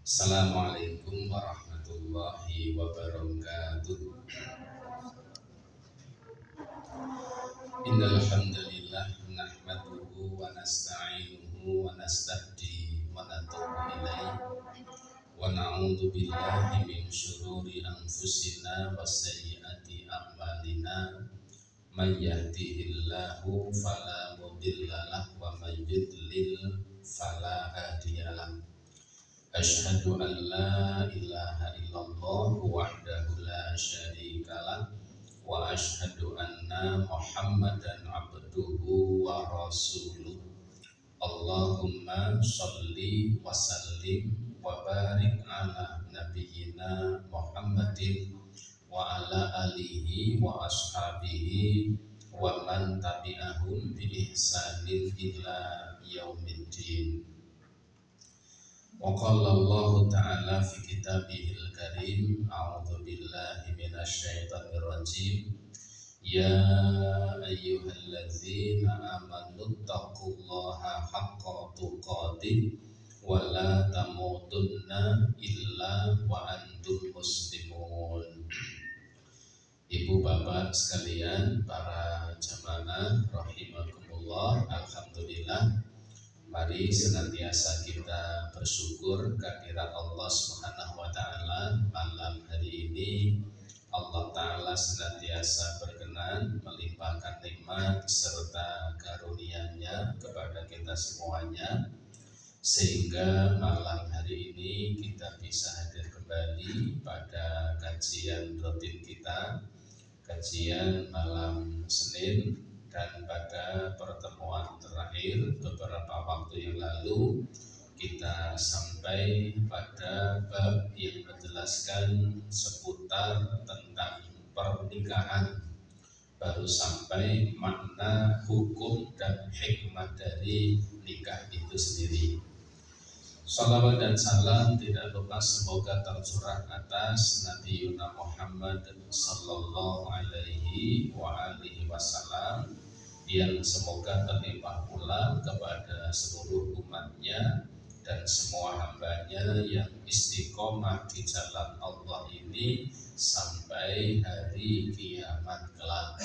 Assalamualaikum warahmatullahi wabarakatuh. Innal hamdalillah nahmaduhu wa nasta'inuhu wa nastahdihi wa natubu ilaihi wa na'udzu billahi min syururi anfusina wa sayyiati a'malina. Man yahdihillahu fala mudilla lahu wa man yudlil fala hadiya lahu. Asyhadu an la ilaha illallah wahdahu la syarika lah wa asyhadu anna Muhammadan abduhu wa rasuluh. Allahumma sholli wa sallim wa barik ala nabiyyina Muhammadin wa ala alihi wa ashabihi wa man tabi'ahum bi ihsanin ila yaumiddin. Wa qala Allah ta'ala fi kitabihil karim, a'udzu billahi minasy syaithanir rajim. Ya ayyuhalladzina amanu taqullaha haqqa tuqatih wa la tamutunna illa wa antum muslimun. Ibu bapak sekalian, para jamaah rahimakumullah, alhamdulillah, mari senantiasa kita bersyukur kehadirat Allah Subhanahu wa taala. Malam hari ini Allah taala senantiasa berkenan melimpahkan nikmat serta karunia-Nya kepada kita semuanya, sehingga malam hari ini kita bisa hadir kembali pada kajian rutin kita, kajian malam Senin. Dan pada pertemuan terakhir beberapa waktu yang lalu kita sampai pada bab yang menjelaskan seputar tentang pernikahan. Baru sampai makna, hukum, dan hikmah dari nikah itu sendiri. Salawat dan salam tidak lupa semoga tercurah atas Nabi Muhammad sallallahu alaihi wa alihi wasallam, yang semoga berlimpah pula kepada seluruh umatnya dan semua hambanya yang istiqomah di jalan Allah ini sampai hari kiamat kelak.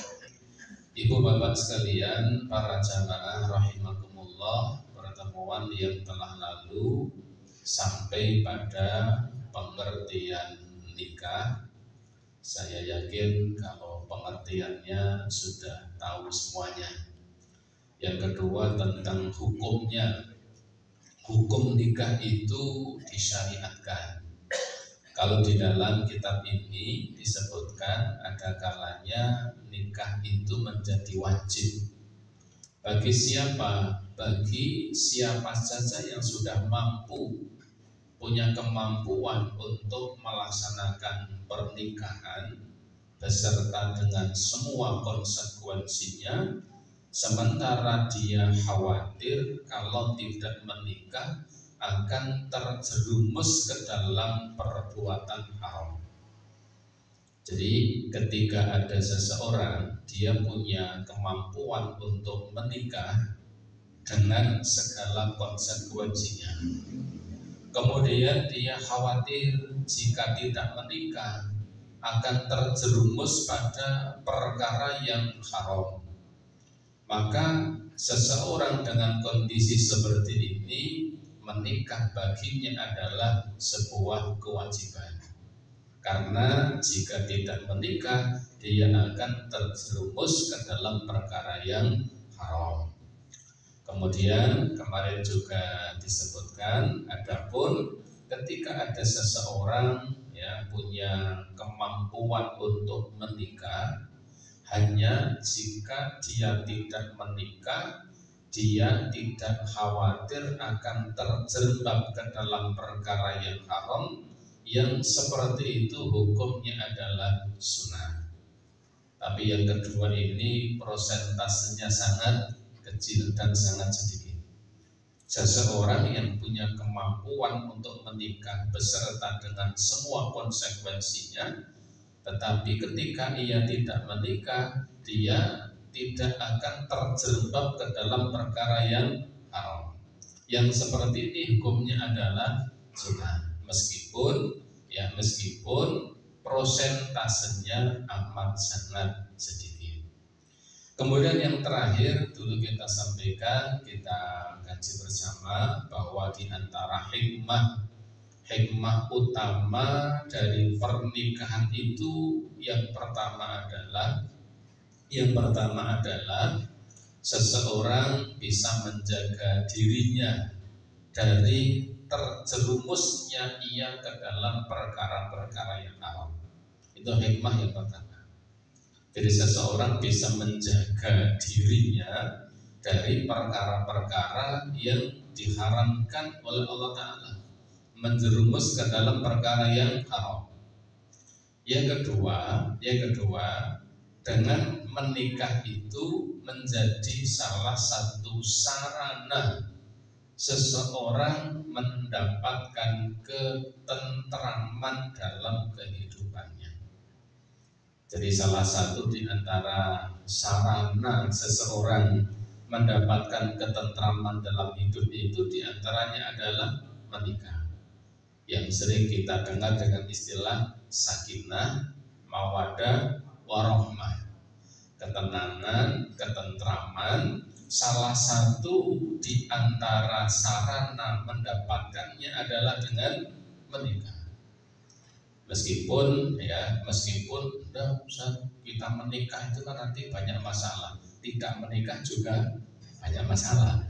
Ibu bapak sekalian, para jamaah rahimakumullah, pertemuan yang telah lalu sampai pada pengertian nikah. Saya yakin kalau pengertiannya sudah tahu semuanya. Yang kedua tentang hukumnya. Hukum nikah itu disyariatkan. Kalau di dalam kitab ini disebutkan ada kalanya nikah itu menjadi wajib. Bagi siapa? Bagi siapa saja yang sudah mampu, punya kemampuan untuk melaksanakan pernikahan beserta dengan semua konsekuensinya, sementara dia khawatir kalau tidak menikah akan terjerumus ke dalam perbuatan haram. Jadi ketika ada seseorang dia punya kemampuan untuk menikah dengan segala konsekuensinya, kemudian dia khawatir jika tidak menikah akan terjerumus pada perkara yang haram, maka seseorang dengan kondisi seperti ini menikah baginya adalah sebuah kewajiban. Karena jika tidak menikah dia akan terjerumus ke dalam perkara yang haram. Kemudian kemarin juga disebutkan, adapun ketika ada seseorang punya kemampuan untuk menikah, hanya jika dia tidak menikah dia tidak khawatir akan terjerembab ke dalam perkara yang haram, yang seperti itu hukumnya adalah sunnah. Tapi yang kedua ini prosentasenya sangat kecil dan sangat sedikit. Seseorang yang punya kemampuan untuk menikah beserta dengan semua konsekuensinya, tetapi ketika ia tidak menikah, dia tidak akan terjerembab ke dalam perkara yang haram. Yang seperti ini hukumnya adalah sunnah. meskipun prosentasenya amat sangat sedikit. Kemudian yang terakhir dulu kita sampaikan, kita kaji bersama bahwa di antara hikmah utama dari pernikahan itu yang pertama adalah seseorang bisa menjaga dirinya dari terjerumusnya ia ke dalam perkara-perkara yang haram. Itu hikmah yang pertama. Jadi seseorang bisa menjaga dirinya dari perkara-perkara yang diharamkan oleh Allah Ta'ala, menjerumus ke dalam perkara yang haram. Yang kedua, dengan menikah itu menjadi salah satu sarana seseorang mendapatkan ketentraman dalam kehidupannya. Jadi salah satu di antara sarana seseorang mendapatkan ketentraman dalam hidup itu diantaranya adalah menikah, yang sering kita dengar dengan istilah sakinah, mawaddah, warahmah, ketenangan, ketentraman. Salah satu di antara sarana mendapatkannya adalah dengan menikah. Meskipun kita menikah itu kan nanti banyak masalah, tidak menikah juga banyak masalah.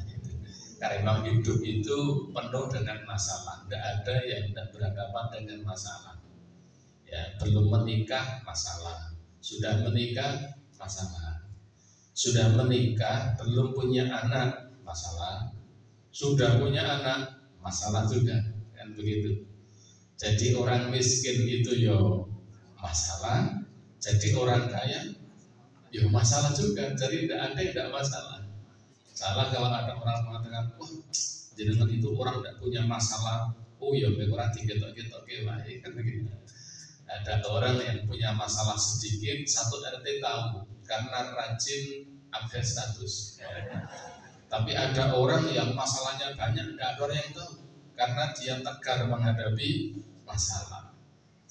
Karena hidup itu penuh dengan masalah, tidak ada yang tidak berhadapan dengan masalah. Ya, belum menikah masalah, sudah menikah masalah, sudah menikah belum punya anak masalah, sudah punya anak masalah juga, kan begitu. Jadi orang miskin itu yo masalah, jadi orang kaya yo masalah juga. Jadi tidak ada yang tidak masalah. Salah kalau ada orang mengatakan, wah, jenengan itu orang tidak punya masalah. Oh ya, orang diketok-ketok baik kan begitu. Ada orang yang punya masalah sedikit, satu RT tahu karena rajin update status. Tapi ada orang yang masalahnya banyak, tidak ada orang yang tahu karena dia tegar menghadapi masalah.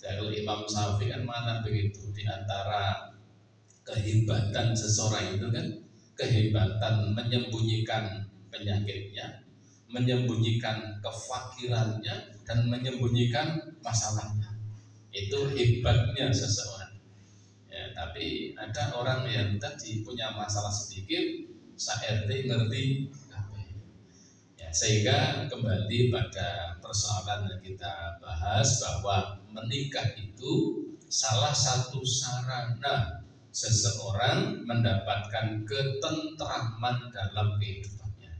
Jadi Imam Syafi'i kan mana begitu, di antara kehebatan seseorang itu kan kehebatan menyembunyikan penyakitnya, menyembunyikan kefakirannya, dan menyembunyikan masalahnya. Itu hebatnya seseorang. Ya, tapi ada orang yang tadi punya masalah sedikit, sa-RT ngerti. Sehingga kembali pada persoalan yang kita bahas bahwa menikah itu salah satu sarana seseorang mendapatkan ketentraman dalam kehidupannya.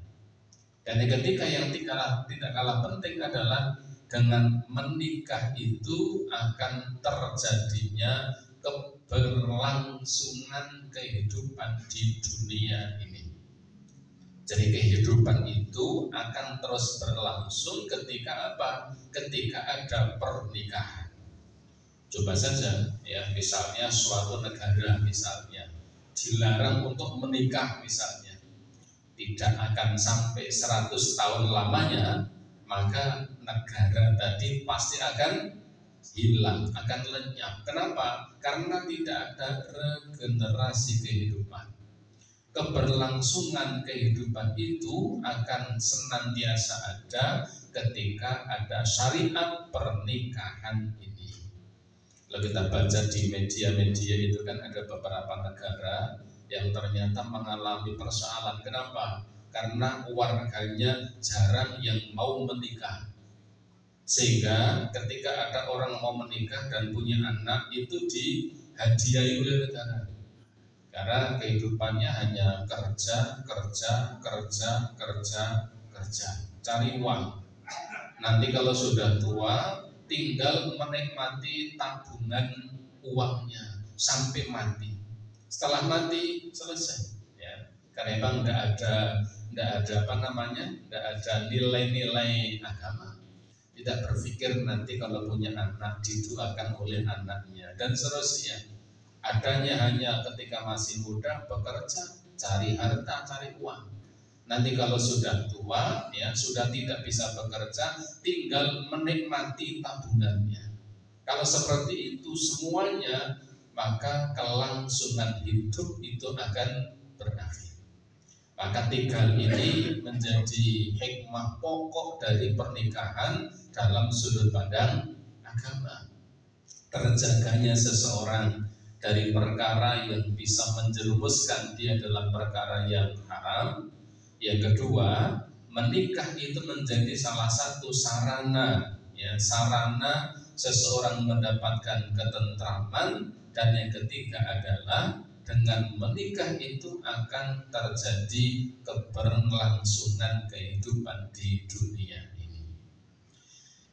Dan yang ketiga yang tidak kalah penting adalah dengan menikah itu akan terjadinya keberlangsungan kehidupan di dunia ini. Jadi kehidupan itu akan terus berlangsung ketika apa? Ketika ada pernikahan. Coba saja ya, misalnya suatu negara misalnya dilarang untuk menikah misalnya, tidak akan sampai 100 tahun lamanya, maka negara tadi pasti akan hilang, akan lenyap. Kenapa? Karena tidak ada regenerasi kehidupan. Keberlangsungan kehidupan itu akan senantiasa ada ketika ada syariat pernikahan ini. Kalau kita baca di media-media itu kan ada beberapa negara yang ternyata mengalami persoalan. Kenapa? Karena warganya jarang yang mau menikah. Sehingga ketika ada orang mau menikah dan punya anak itu dihadiahi oleh negara. Karena kehidupannya hanya kerja, cari uang. Nanti kalau sudah tua, tinggal menikmati tabungan uangnya sampai mati. Setelah mati selesai. Ya, karena memang tidak ada nilai-nilai agama. Tidak berpikir nanti kalau punya anak didoakan oleh anaknya dan seterusnya. Adanya hanya ketika masih muda bekerja, cari harta, cari uang. Nanti kalau sudah tua, ya sudah tidak bisa bekerja, tinggal menikmati tabungannya. Kalau seperti itu semuanya, maka kelangsungan hidup itu akan berakhir. Maka 3 ini menjadi hikmah pokok dari pernikahan dalam sudut pandang agama. Terjaganya seseorang dari perkara yang bisa menjerumuskan dia dalam perkara yang haram. Yang kedua, menikah itu menjadi salah satu sarana, ya, sarana seseorang mendapatkan ketentraman. Dan yang ketiga adalah dengan menikah itu akan terjadi keberlangsungan kehidupan di dunia ini.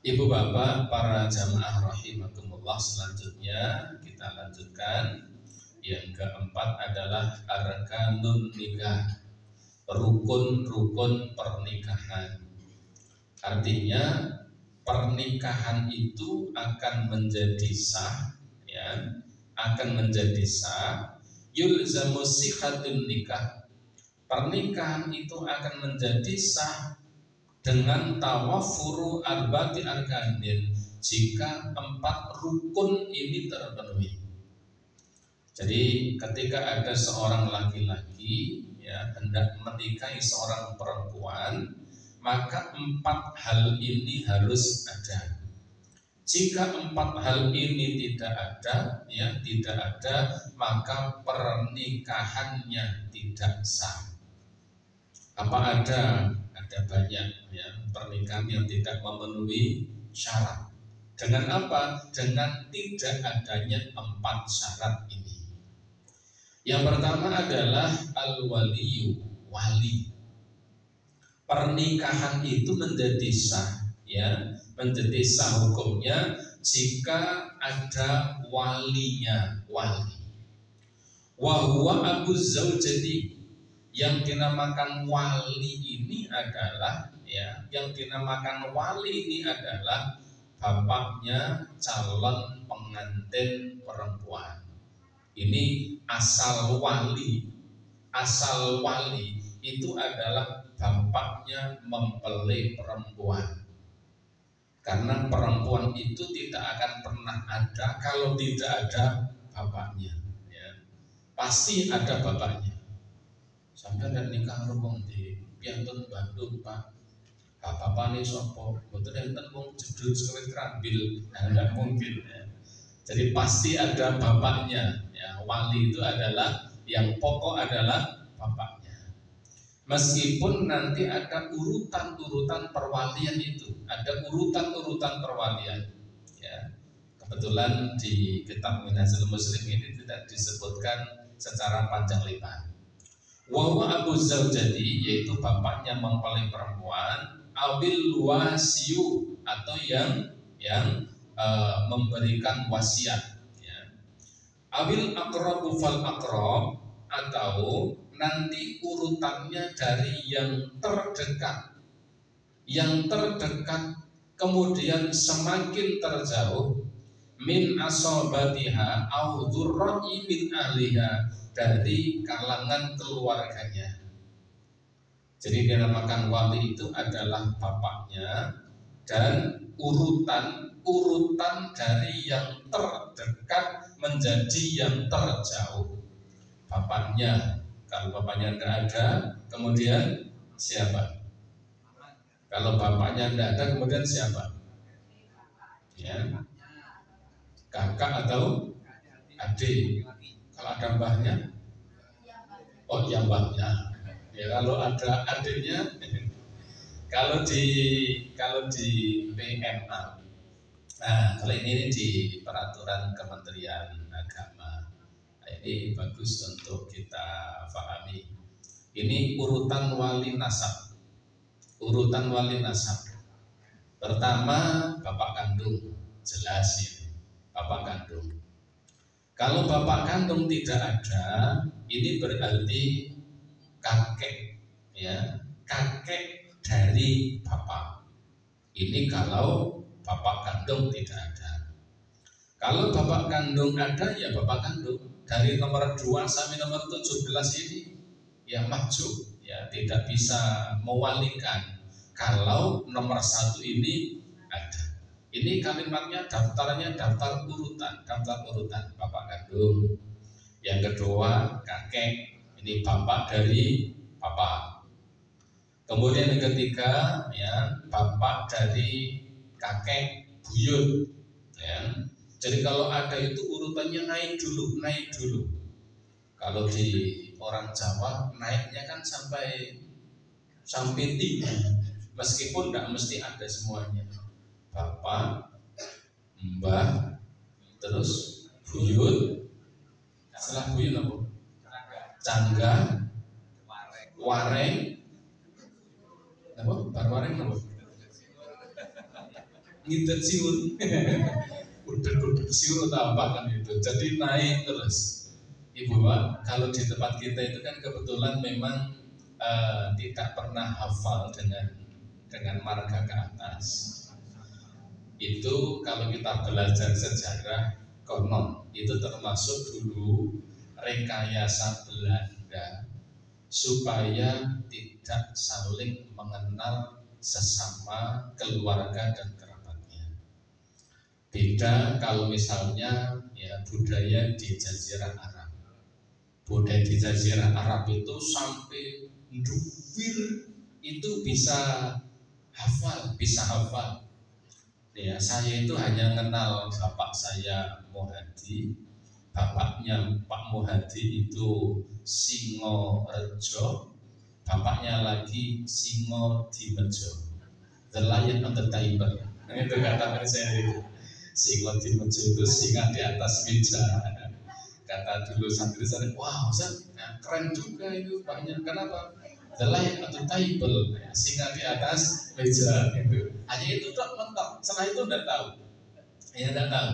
Ibu bapak para jamaah rahimakumullah, selanjutnya kita lanjutkan. Yang keempat adalah arkanun nikah, rukun-rukun pernikahan. Artinya pernikahan itu akan menjadi sah, ya, akan menjadi sah. Yulzamu sihhatun nikah, pernikahan itu akan menjadi sah dengan tawafuru arba'ati arkanin, jika 4 rukun ini terpenuhi. Jadi ketika ada seorang laki-laki, ya, hendak menikahi seorang perempuan, maka 4 hal ini harus ada. Jika 4 hal ini tidak ada, ya, tidak ada, maka pernikahannya tidak sah. Apa ada? Ada banyak, ya, pernikahan yang tidak memenuhi syarat. Dengan apa? Dengan tidak adanya 4 syarat ini. Yang pertama adalah al-waliyu, wali. Pernikahan itu menjadi sah, ya, menjadi sah hukumnya jika ada walinya, wali. Wa huwa abu zaujati, yang dinamakan wali ini adalah, ya, yang dinamakan wali ini adalah bapaknya calon pengantin perempuan. Ini asal wali. Asal wali itu adalah bapaknya mempelai perempuan. Karena perempuan itu tidak akan pernah ada kalau tidak ada bapaknya, ya. Pasti ada bapaknya. Sampai ada nikah rumong di piantun Bandung, Pak. Bapak ini sopo, betul enten wong jedul sekali kerambil, tidak mungkin, ya. Jadi pasti ada bapaknya, ya. Wali itu adalah yang pokok adalah bapaknya. Meskipun nanti ada urutan-urutan perwalian itu, ada urutan-urutan perwalian, ya. Kebetulan di kitab Minhajul Muslim ini tidak disebutkan secara panjang lebar. Wa huwa abu zaujati, yaitu bapaknya mempelai perempuan, abil wasiyu, atau yang memberikan wasiat, ya. Abil aqrabu fal aqrab, atau nanti urutannya dari yang terdekat kemudian semakin terjauh, min asobatiha au dzurra'i min ahliha, dari kalangan keluarganya. Jadi dinamakan wali itu adalah bapaknya, dan urutan dari yang terdekat menjadi yang terjauh. Bapaknya, kalau bapaknya tidak ada, kemudian siapa? Kalau bapaknya tidak ada, kemudian siapa? Ya, kakak atau adik. Kalau ada mbahnya, oh ya mbahnya. Ya, kalau ada adiknya, kalau di PMA. Nah, kalau ini di peraturan Kementerian Agama. Nah, ini bagus untuk kita pahami. Ini urutan wali nasab. Urutan wali nasab. Pertama, bapak kandung, jelas ini, bapak kandung. Kalau bapak kandung tidak ada, ini berarti kakek, ya, kakek dari bapak. Ini kalau bapak kandung tidak ada. Kalau bapak kandung ada, ya bapak kandung. Dari nomor 2 sampai nomor 17 ini, ya mahjub, ya tidak bisa mewalikan kalau nomor satu ini ada. Ini kalimatnya daftarnya daftar urutan bapak kandung. Yang kedua kakek, ini bapak dari bapak. Kemudian yang ketiga ya bapak dari kakek buyut ya. Jadi kalau ada itu urutannya naik dulu. Kalau di orang Jawa naiknya kan sampai 3, meskipun tidak mesti ada semuanya. Bapak, mbah, terus buyut, setelah buyut apa? Cangga, wareng, apa? Barwareng apa? Ngidet siun, udah siun atau apa kan itu. Jadi naik terus. Ibu Pak, kalau di tempat kita itu kan kebetulan memang tidak pernah hafal dengan marga ke atas. Itu kalau kita belajar sejarah konon itu termasuk dulu rekayasa Belanda supaya tidak saling mengenal sesama keluarga dan kerabatnya. Beda kalau misalnya ya budaya di Jazirah Arab. Budaya di Jazirah Arab itu sampai dufir itu bisa hafal. Ya, saya itu hanya kenal bapak saya Muhadi, bapaknya Pak Muhadi itu Singorejo, bapaknya lagi Singodimejo, the lion on the table. Nah, itu kata saya itu, Singodimejo itu singa di atas meja. Kata dulu santri saya, wow, keren juga itu Paknya. Kenapa? The lion on the table, singa di atas meja itu. Hanya itu tak mentok. Setelah itu tidak tahu. Ya tidak tahu.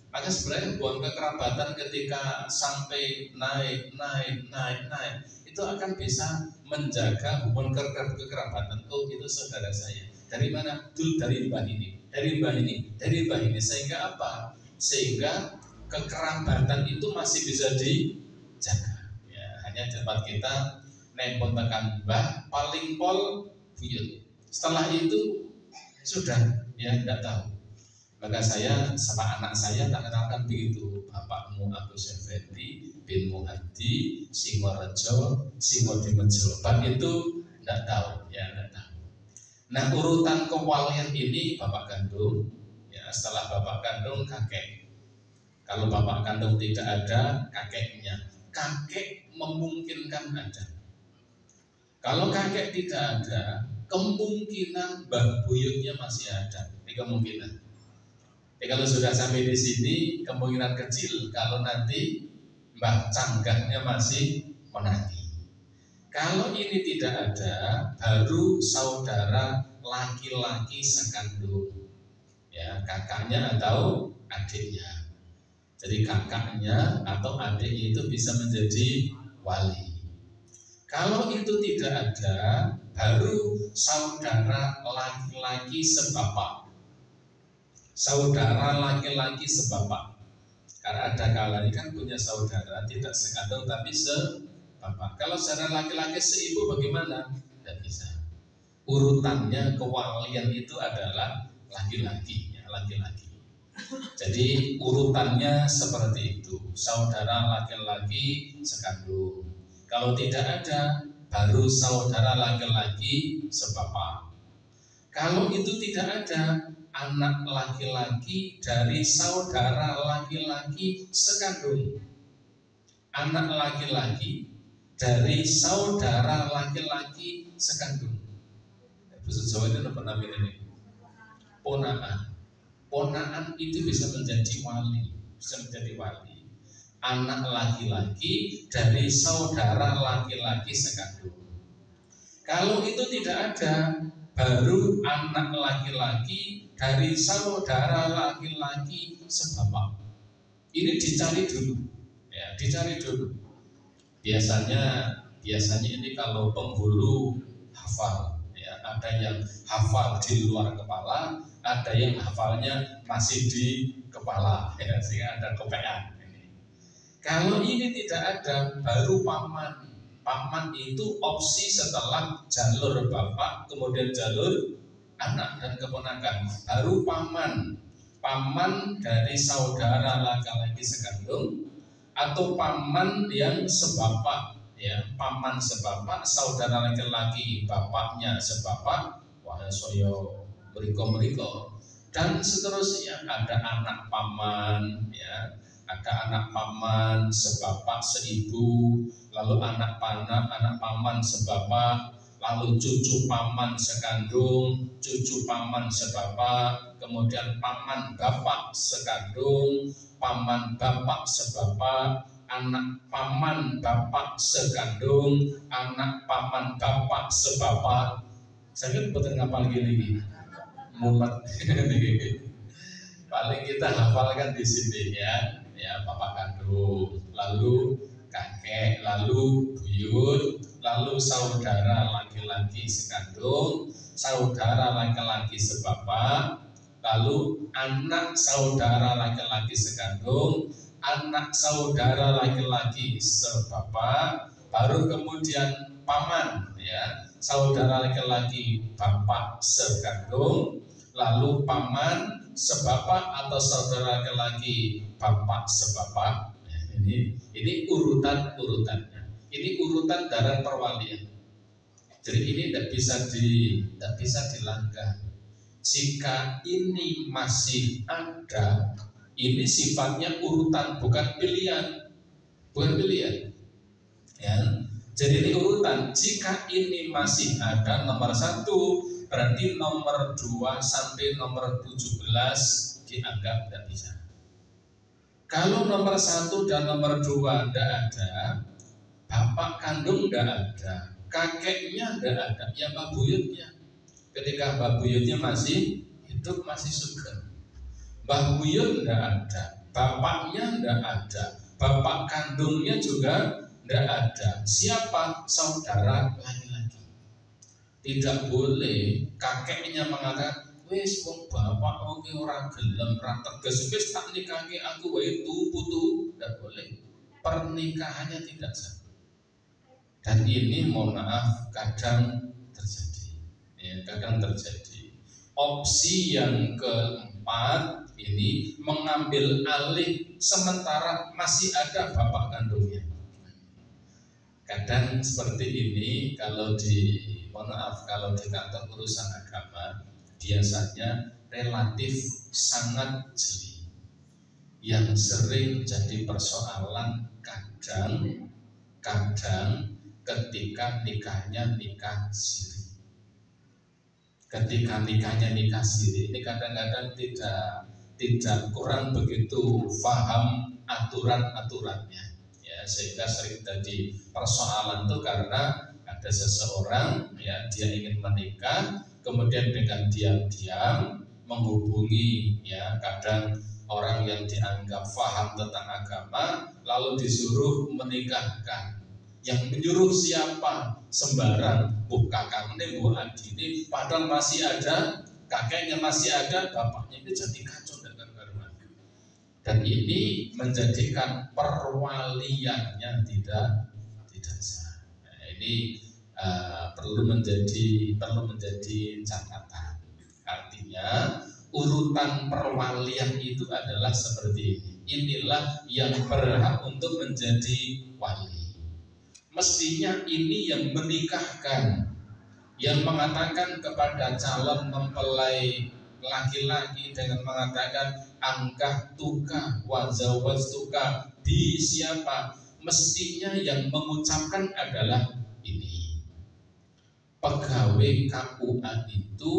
Maka sebenarnya hubungan kekerabatan ketika sampai naik itu akan bisa menjaga hubungan kekerabatan. Oh itu saudara saya. Dari mana? Dulu dari mbah ini, dari mbah ini. Sehingga apa? Sehingga kekerabatan itu masih bisa dijaga. Ya, hanya tempat kita nempel tekan mbah paling pol buyut. Setelah itu sudah ya tidak tahu. Maka saya sama anak saya tak kenalkan begitu, bapakmu Agus Effendi bin Muhadi Singorejo Singodimejo. Bab itu tidak tahu ya, tidak tahu. Nah urutan kewalian ini bapak kandung ya, setelah bapak kandung kakek. Kalau bapak kandung tidak ada, kakeknya. Kakek memungkinkan ada. Kalau kakek tidak ada, kemungkinan mbah buyutnya masih ada. Ini kemungkinan. Jadi kalau sudah sampai di sini, kemungkinan kecil kalau nanti mbah canggahnya masih menanti. Kalau ini tidak ada, baru saudara laki-laki sekandung, ya kakaknya atau adiknya. Jadi kakaknya atau adiknya itu bisa menjadi wali. Kalau itu tidak ada, baru saudara laki-laki sebapak. Saudara laki-laki sebapak. Karena ada kalanya kan punya saudara tidak sekandung tapi sebapak. Kalau saudara laki-laki seibu bagaimana? Tidak bisa. Urutannya kewalian itu adalah laki-laki, ya, laki-laki. Jadi urutannya seperti itu. Saudara laki-laki sekandung. Kalau tidak ada, baru saudara laki-laki sebapak. Kalau itu tidak ada, anak laki-laki dari saudara laki-laki sekandung. Anak laki-laki dari saudara laki-laki sekandung. Bahasa Jawa itu apa namanya ini? Ponakan. Ponakan itu bisa menjadi wali, Anak laki-laki dari saudara laki-laki sekandung. Kalau itu tidak ada, baru anak laki-laki dari saudara laki-laki sebapak. Ini dicari dulu, ya, dicari dulu. Biasanya ini kalau penghulu hafal, ya, ada yang hafal di luar kepala, ada yang hafalnya masih di kepala, ya, sehingga ada kepean. Kalau ini tidak ada, baru paman paman itu opsi setelah jalur bapak, kemudian jalur anak dan keponakan, baru paman. Paman dari saudara laki-laki sekandung atau paman yang sebapak, ya, paman sebapak, saudara laki-laki bapaknya sebapak, wah soyo beriko-beriko, dan seterusnya. Ada anak paman, ya, ada anak paman sebapak seibu, lalu anak paman sebapak, lalu cucu paman sekandung, cucu paman sebapak, kemudian paman bapak sekandung, paman bapak sebapak, anak paman bapak sekandung, anak paman bapak sebapak. Saya kan betul ngapal gini, mumet. Paling kita hafalkan di sini, ya bapak kandung, lalu kakek, lalu buyut, lalu saudara laki-laki sekandung, saudara laki-laki sebapak, lalu anak saudara laki-laki sekandung, anak saudara laki-laki sebapak, baru kemudian paman, ya, saudara laki-laki bapak sekandung, lalu paman sebapak atau saudara laki-laki bapak sebapak. Ini urutannya. Ini urutan dalam perwalian. Jadi ini tidak bisa dilanggar. Jika ini masih ada, ini sifatnya urutan, bukan pilihan. Ya. Jadi ini urutan. Jika ini masih ada nomor 1, berarti nomor 2 sampai nomor 17 dianggap tidak bisa. Kalau nomor 1 dan nomor 2 tidak ada, bapak kandung tidak ada, kakeknya tidak ada, ya mbak buyutnya. Ketika mbak buyutnya masih hidup, masih sugeng, mbak buyut tidak ada, bapaknya tidak ada, bapak kandungnya juga tidak ada. Siapa? Saudara laki-laki. Tidak boleh kakeknya mengatakan, wis wong bapak oke ora gelem ra tegas wis tak nikahi aku wae putu. Tidak boleh. Pernikahannya tidak sah. Dan ini mohon maaf kadang terjadi. Ya, kadang terjadi. Opsi yang keempat ini mengambil alih sementara masih ada bapak kandungnya. Kadang seperti ini kalau di kantor urusan agama biasanya relatif sangat jeli. Yang sering jadi persoalan kadang ketika nikahnya nikah siri. Ketika nikahnya nikah siri ini kadang-kadang tidak kurang begitu paham aturan-aturannya. Ya, sehingga sering jadi persoalan itu karena ada seseorang, ya, dia ingin menikah, kemudian dengan diam-diam menghubungi, ya, kadang orang yang dianggap paham tentang agama, lalu disuruh menikahkan. Yang menyuruh siapa? Sembarang, kakaknya, bu adine, padahal masih ada, kakeknya masih ada, bapaknya itu jadi kacau dan karuan. Dan ini menjadikan perwaliannya tidak sah. Nah, ini perlu menjadi catatan. Artinya urutan perwalian itu adalah seperti ini. Inilah yang berhak untuk menjadi wali. Mestinya ini yang menikahkan, yang mengatakan kepada calon mempelai laki-laki dengan mengatakan angkah tuka wazawaz tuka bi siapa, mestinya yang mengucapkan adalah ini. Pegawai KUA itu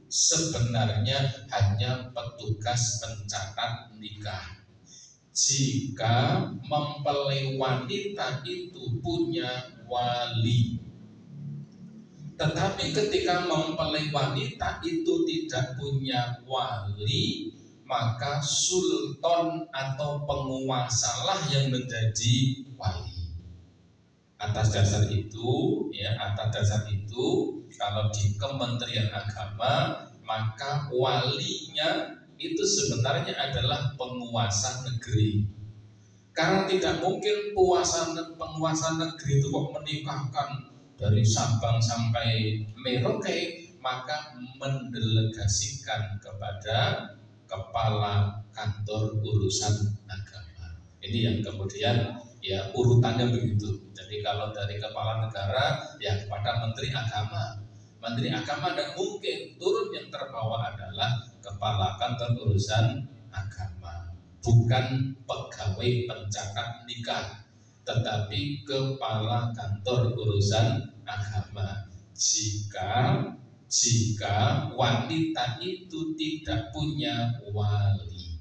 sebenarnya hanya petugas pencatat nikah. Jika mempelai wanita itu punya wali, tetapi ketika mempelai wanita itu tidak punya wali, maka sultan atau penguasalah yang menjadi wali. Atas dasar itu, kalau di Kementerian Agama, maka walinya itu sebenarnya adalah penguasa negeri. Karena tidak mungkin penguasa negeri itu kok menikahkan dari Sabang sampai Merauke, maka mendelegasikan kepada kepala kantor urusan agama. Ini yang kemudian ya urutannya begitu. Jadi kalau dari kepala negara ya kepada menteri agama. Menteri agama tidak mungkin, turun yang terbawa adalah kepala kantor urusan agama, bukan pegawai pencatat nikah, tetapi kepala kantor urusan agama. Jika wanita itu tidak punya wali.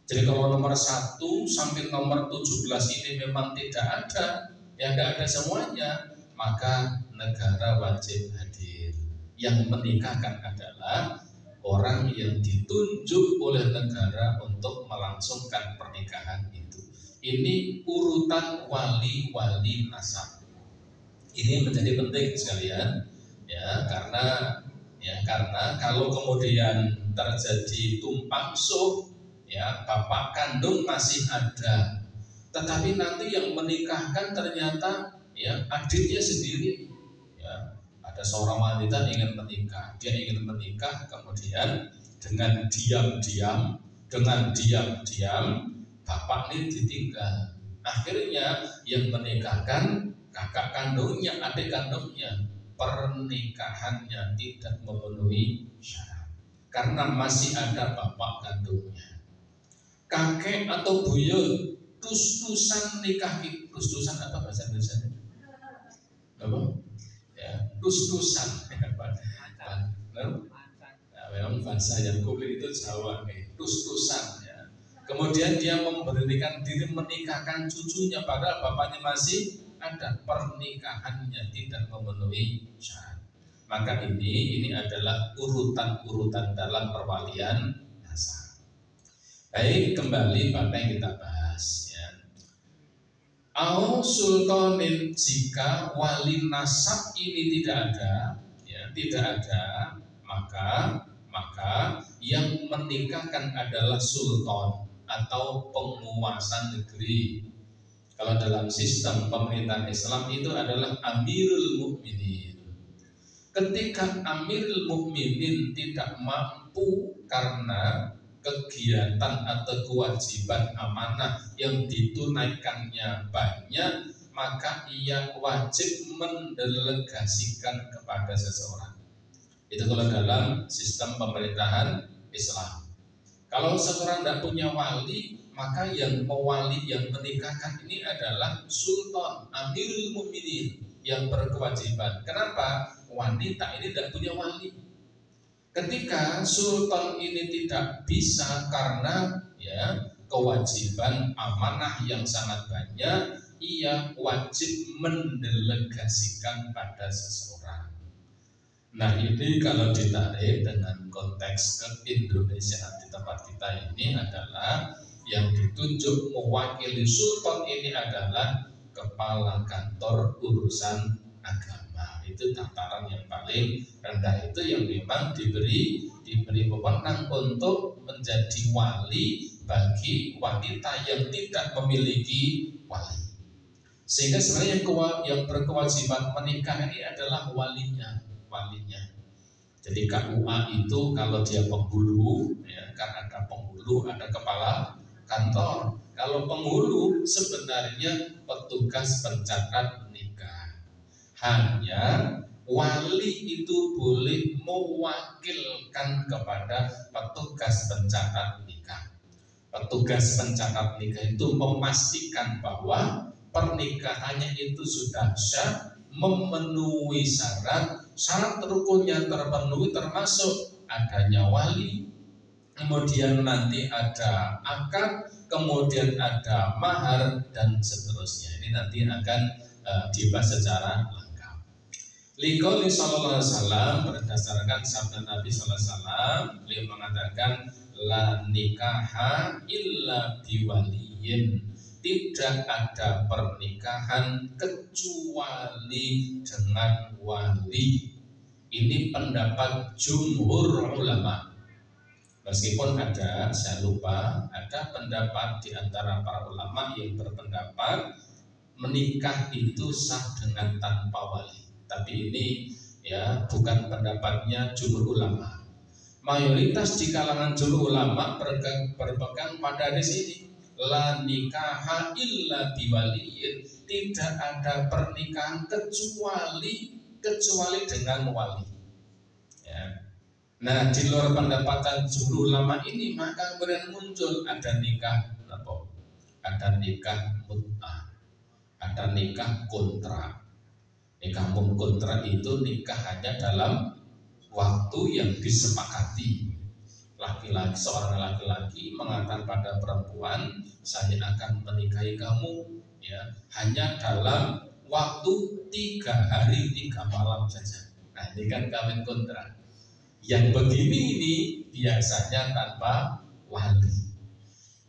Jadi kalau nomor 1 sampai nomor 17 ini memang tidak ada, ya tidak ada semuanya, maka negara wajib hadir. Yang menikahkan adalah orang yang ditunjuk oleh negara untuk melangsungkan pernikahan itu. Ini urutan wali-wali nasab. Ini menjadi penting sekalian, ya karena kalau kemudian terjadi tumpang suh, ya bapak kandung masih ada, tetapi nanti yang menikahkan ternyata ya adiknya sendiri. Ya, ada seorang wanita ingin menikah, dia ingin menikah, kemudian dengan diam-diam bapak ini ditinggal. Akhirnya yang menikahkan kakak kandungnya, adik kandungnya. Pernikahannya tidak memenuhi syarat karena masih ada bapak kandungnya. Kakek atau buyut dus-dusan nikah, dus-dusan apa bahasa Indonesia? Apa? Ya, dus-dusan. Memang bahasa yang kulit itu Jawa nih, dus-dusan ya. Kemudian dia memberanikan diri menikahkan cucunya padahal bapaknya masih ada, pernikahannya tidak memenuhi syarat. Maka ini adalah urutan-urutan dalam perwalian nasab. Baik, kembali pada yang kita bahas ya. Au sultanin, jika wali nasab ini tidak ada, ya, maka yang menikahkan adalah sultan atau penguasa negeri. Kalau dalam sistem pemerintahan Islam itu adalah Amirul Mukminin. Ketika Amirul Mukminin tidak mampu karena kegiatan atau kewajiban amanah yang ditunaikannya banyak, maka ia wajib mendelegasikan kepada seseorang. Itu kalau dalam sistem pemerintahan Islam. Kalau seseorang tidak punya wali, maka yang mewali, yang menikahkan ini adalah sultan, Amirul Mukminin yang berkewajiban. Kenapa? Wanita ini tidak punya wali. Ketika sultan ini tidak bisa karena ya kewajiban amanah yang sangat banyak, ia wajib mendelegasikan pada seseorang. Nah ini kalau ditarik dengan konteks ke Indonesia di tempat kita ini adalah yang ditunjuk mewakili sultan ini adalah kepala kantor urusan agama. Itu tataran yang paling rendah, itu yang memang diberi wewenang untuk menjadi wali bagi wanita yang tidak memiliki wali. Sehingga sebenarnya yang berkewajiban menikah ini adalah walinya. Jadi KUA itu kalau dia penghulu, ya kan ada penghulu, ada kepala kantor. Kalau penghulu sebenarnya petugas pencatat nikah. Hanya wali itu boleh mewakilkan kepada petugas pencatat nikah. Petugas pencatat nikah itu memastikan bahwa pernikahannya itu sudah sah, memenuhi syarat rukunnya terpenuhi, termasuk adanya wali, kemudian nanti ada akad, kemudian ada mahar dan seterusnya. Ini nanti akan dibahas secara lengkap. Liqauli sallallahu alaihi wasallam, berdasarkan sabda Nabi sallallahu alaihi wasallam, beliau mengatakan la nikaha illa biwaliyin. Tidak ada pernikahan kecuali dengan wali. Ini pendapat jumhur ulama. Meskipun ada, saya lupa, ada pendapat di antara para ulama yang berpendapat menikah itu sah dengan tanpa wali. Tapi ini ya bukan pendapatnya jumhur ulama. Mayoritas di kalangan jumhur ulama berpegang pada di sini, la nikaha illa biwaliyin, tidak ada pernikahan kecuali dengan wali. Ya. Nah, di luar pendapatan jumhur ulama ini maka kemudian muncul ada nikah apa? Ada nikah mut'ah, ada nikah kontrak. Nikah kontrak itu nikah hanya dalam waktu yang disepakati. Laki-laki, seorang laki-laki mengatakan pada perempuan, saya akan menikahi kamu ya hanya dalam waktu 3 hari 3 malam saja. Nah, ini kan kawin kontrak. Yang begini ini biasanya tanpa wali.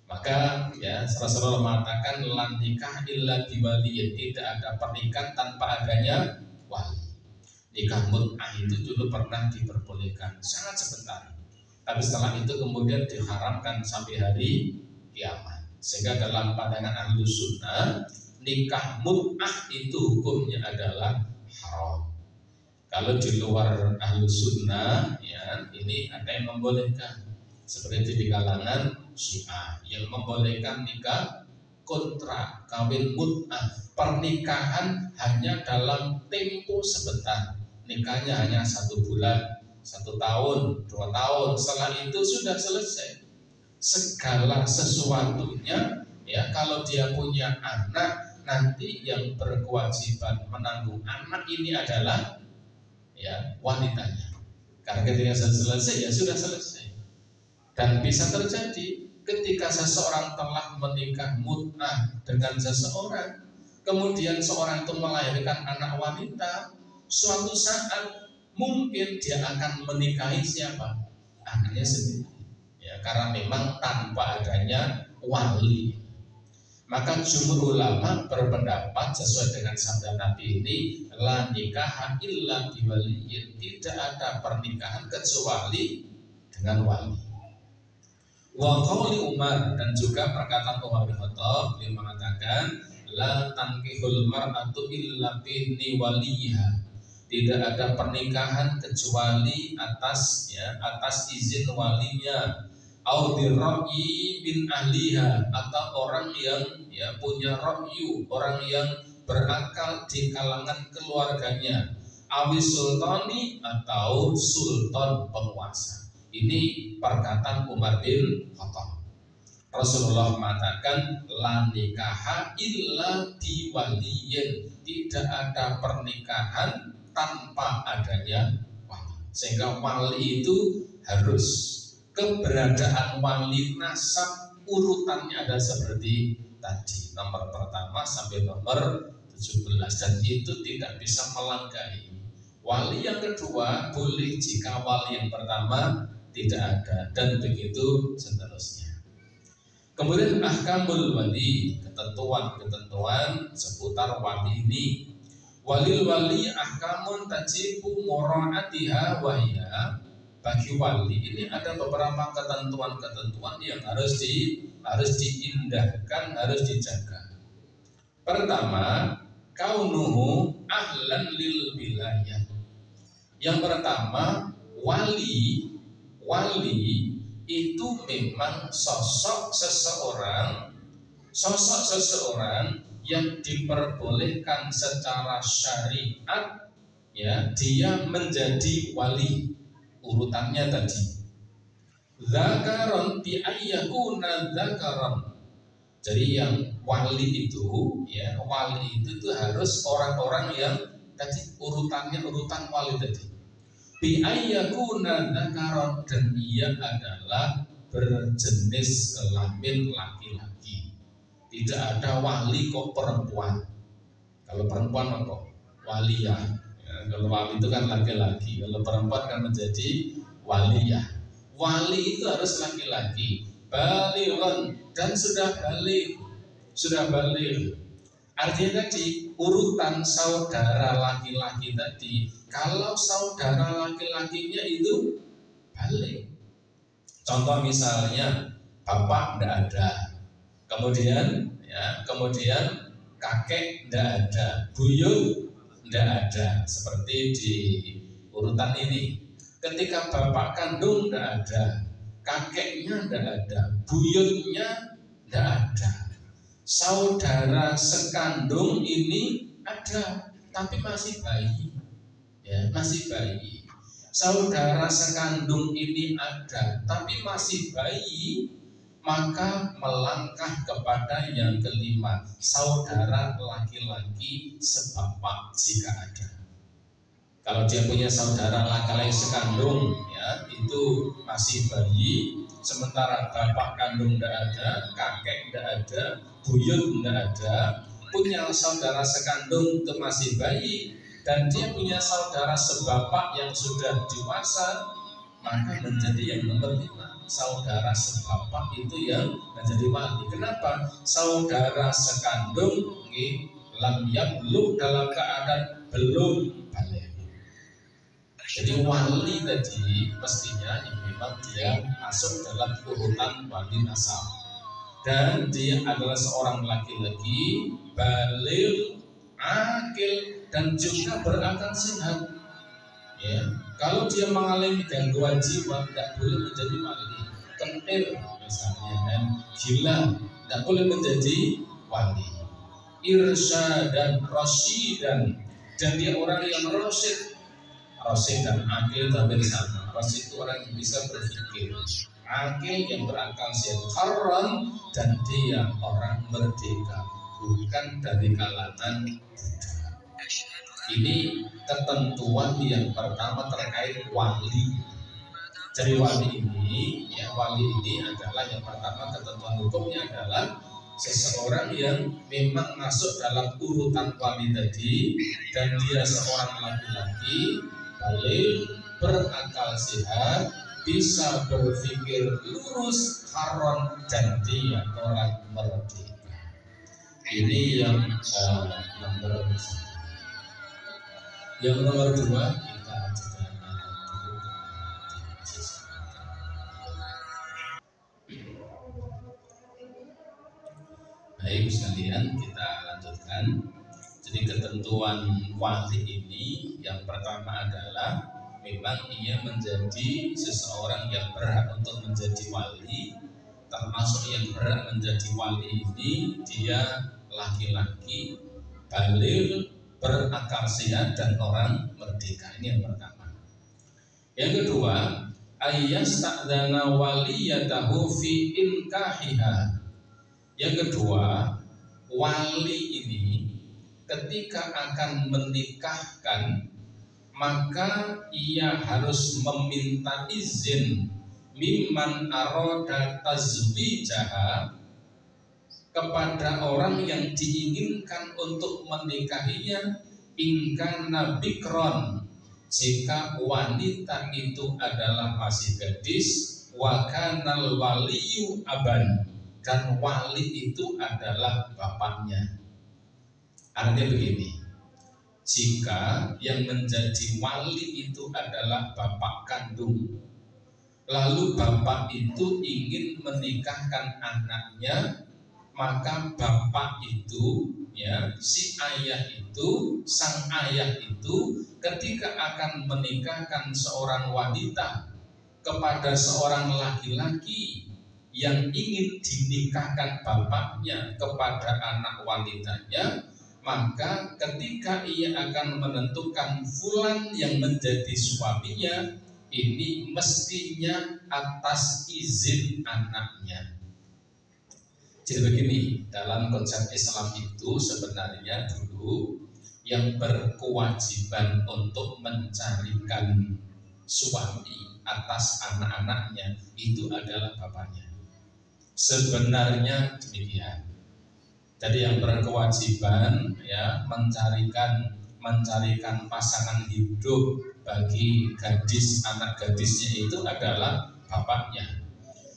Maka ya Rasulullah mengatakan lan nikah illa biwaliyin, tidak ada pernikahan tanpa adanya wali. Nikah mut'ah itu dulu pernah diperbolehkan sangat sebentar, tapi setelah itu kemudian diharamkan sampai hari kiamat. Sehingga dalam pandangan ahlu sunnah nikah mut'ah itu hukumnya adalah haram. Kalau di luar ahlu sunnah ya ini ada yang membolehkan, seperti di kalangan Syiah yang membolehkan nikah kontrak, kawin mut'ah, pernikahan hanya dalam tempo sebentar, nikahnya hanya 1 bulan, 1 tahun, 2 tahun, setelah itu sudah selesai. Segala sesuatunya ya kalau dia punya anak nanti yang berkewajiban menanggung anak ini adalah ya wanitanya. Karena ketika selesai ya sudah selesai. Dan bisa terjadi ketika seseorang telah menikah mut'ah dengan seseorang, kemudian seorang itu melahirkan anak wanita, suatu saat mungkin dia akan menikahi siapa? Anaknya sendiri. Ya, karena memang tanpa adanya wali. Maka jumhur ulama berpendapat sesuai dengan sabda Nabi ini, la nikaha illa biwaliyin, tidak ada pernikahan kecuali dengan wali. Wa qauli Umar, dan juga perkataan Umar bin Khattab, beliau mengatakan la tankihul mar'atu illa bi waliha, tidak ada pernikahan kecuali atas izin walinya, au birra'yi bin ahliha, atau orang yang ya punya ra'yu, orang yang berakal di kalangan keluarganya, awis sultani, atau sultan penguasa. Ini perkataan Umar bin Khattab. Rasulullah mengatakan la nikaha illa biwaliyin, tidak ada pernikahan tanpa adanya wali. Sehingga wali itu harus, keberadaan wali nasab urutannya ada seperti tadi, nomor pertama sampai nomor 17, dan itu tidak bisa melangkahi. Wali yang kedua boleh jika wali yang pertama tidak ada, dan begitu seterusnya. Kemudian ahkamul wali, ketentuan seputar wali ini. Walil wali ahkamun tajibu mura'atiha wahya, bagi wali ini ada beberapa ketentuan-ketentuan yang harus diindahkan, harus dijaga. Pertama, kaunuhu ahlan lil wilayah. Yang pertama, wali itu memang sosok seseorang yang diperbolehkan secara syariat ya dia menjadi wali. Urutannya tadi zakaron bi ayyakuna zakaron. Jadi yang wali itu harus orang-orang yang tadi urutannya, urutan wali tadi bi ayyakuna zakaron, dan ia adalah berjenis kelamin laki-laki. Tidak ada wali kok perempuan. Kalau perempuan apa? Waliyah. Kalau wali itu kan laki-laki, kalau perempuan kan menjadi waliyah. Wali itu harus laki-laki, balighun, dan sudah balik. Artinya tadi urutan saudara laki-laki tadi, kalau saudara laki-lakinya itu balik, Contoh misalnya bapak tidak ada, kemudian kakek tidak ada, buyut tidak ada, seperti di urutan ini. Ketika bapak kandung tidak ada, kakeknya tidak ada, buyutnya tidak ada, saudara sekandung ini ada, tapi masih bayi, ya, masih bayi. Saudara sekandung ini ada, tapi masih bayi, maka melangkah kepada yang kelima, saudara laki-laki sebapak jika ada. Kalau dia punya saudara laki-laki sekandung, ya, itu masih bayi, sementara bapak kandung tidak ada, kakek tidak ada, buyut tidak ada, punya saudara sekandung itu masih bayi, dan dia punya saudara sebapak yang sudah dewasa, maka menjadi yang nomor 5, saudara sebapak itu yang menjadi wali. Kenapa? Saudara sekandung lam yablugh, dalam keadaan belum balik. Jadi wali tadi mestinya yang memang dia masuk dalam urutan wali nasab, dan dia adalah seorang laki-laki baligh, akil, dan juga berakal sehat. Ya, kalau dia mengalami gangguan jiwa tidak boleh menjadi wali. Kentir misalnya, dan gila tidak boleh menjadi wali. Irsyad dan rasyidan, dan dia orang yang rasyid. Rasyid dan akil hampir sama. Rasyid itu orang yang bisa berpikir, akil yang berakal sehat, haram, dan dia orang merdeka, bukan dari kalangan budak. Ini ketentuan yang pertama terkait wali. Jadi wali ini, ya, wali ini adalah yang pertama, ketentuan hukumnya adalah seseorang yang memang masuk dalam urutan wali tadi, dan dia seorang laki-laki baligh, berakal sehat, bisa berpikir lurus, haram, dan dia orang merdeka. Ini yang nomor 1. Yang nomor 2, kita lanjutkan dulu. Baik sekalian, kita lanjutkan. Jadi ketentuan wali ini yang pertama adalah memang ia menjadi seseorang yang berhak untuk menjadi wali. Termasuk yang berhak menjadi wali ini dia laki-laki, baligh, berakal sehat, dan orang merdeka. Ini yang pertama. Yang kedua, ayyasta'dzana waliyatahu fi inkahiha. Yang kedua, wali ini ketika akan menikahkan, maka ia harus meminta izin mimman arada tazwijaha, kepada orang yang diinginkan untuk menikahinya, ingkana bikron, jika wanita itu adalah masih gadis, wa kanal waliyu aban, dan wali itu adalah bapaknya. Artinya begini, jika yang menjadi wali itu adalah bapak kandung, lalu bapak itu ingin menikahkan anaknya, maka bapak itu, ya, si ayah itu, sang ayah itu ketika akan menikahkan seorang wanita kepada seorang laki-laki yang ingin dinikahkan bapaknya kepada anak wanitanya, maka ketika ia akan menentukan fulan yang menjadi suaminya, ini mestinya atas izin anaknya. Jadi begini, dalam konsep Islam itu sebenarnya dulu yang berkewajiban untuk mencarikan suami atas anak-anaknya itu adalah bapaknya. Sebenarnya demikian. Jadi yang berkewajiban, ya, mencarikan pasangan hidup bagi gadis, anak gadisnya itu adalah bapaknya.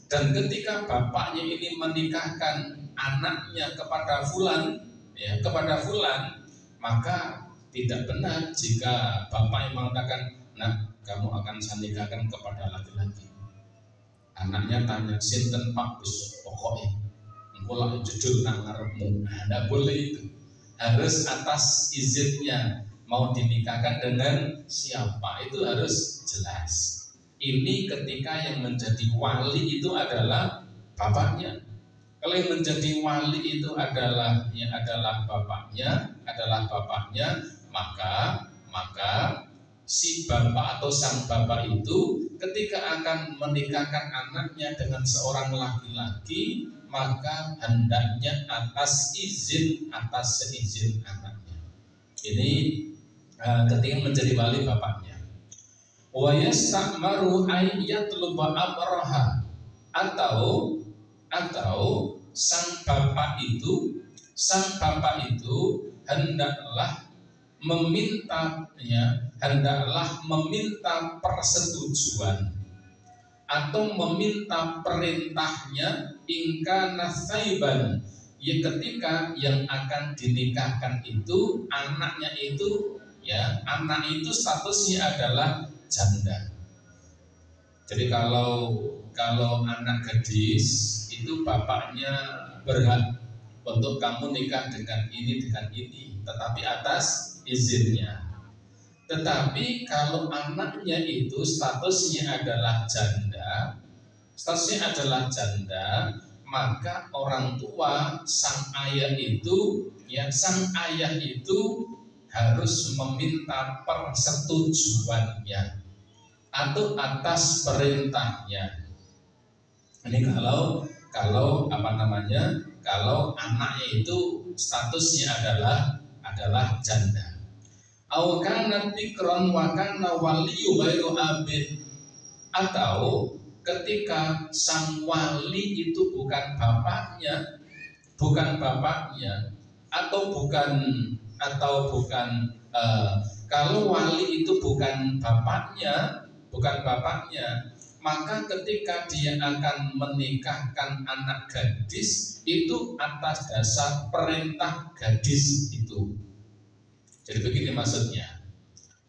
Dan ketika bapaknya ini menikahkan anaknya kepada fulan, ya, maka tidak benar jika bapaknya mengatakan, nah, kamu akan saya nikahkan kepada laki-laki. Anaknya tanya, sinten Pak Bus, pokoknya engkau lah jujur nang ngarepmu. Nggak boleh itu. Harus atas izinnya. Mau dinikahkan dengan siapa itu harus jelas. Ini ketika yang menjadi wali itu adalah bapaknya. Kalau yang menjadi wali itu adalah bapaknya, maka si bapak atau sang bapak itu ketika akan menikahkan anaknya dengan seorang laki-laki, maka hendaknya atas seizin anaknya. Ini ketika menjadi wali bapaknya. Wa yasta'maru ay yatluba amraha, atau sang bapak itu hendaklah meminta persetujuan atau meminta perintahnya ingka nasaiban, ya ketika yang akan dinikahkan itu anaknya itu anak itu statusnya adalah janda. Jadi kalau anak gadis itu bapaknya berhak untuk kamu nikah dengan ini, tetapi atas izinnya. Tetapi kalau anaknya itu statusnya adalah janda, maka orang tua sang ayah itu harus meminta persetujuannya atau atas perintahnya. Ini kalau anaknya itu statusnya adalah janda. Aw kana bikran wa kana waliyu ghairu abid, atau ketika sang wali itu bukan bapaknya kalau wali itu bukan bapaknya, maka ketika dia akan menikahkan anak gadis itu atas dasar perintah gadis itu. Jadi begini maksudnya,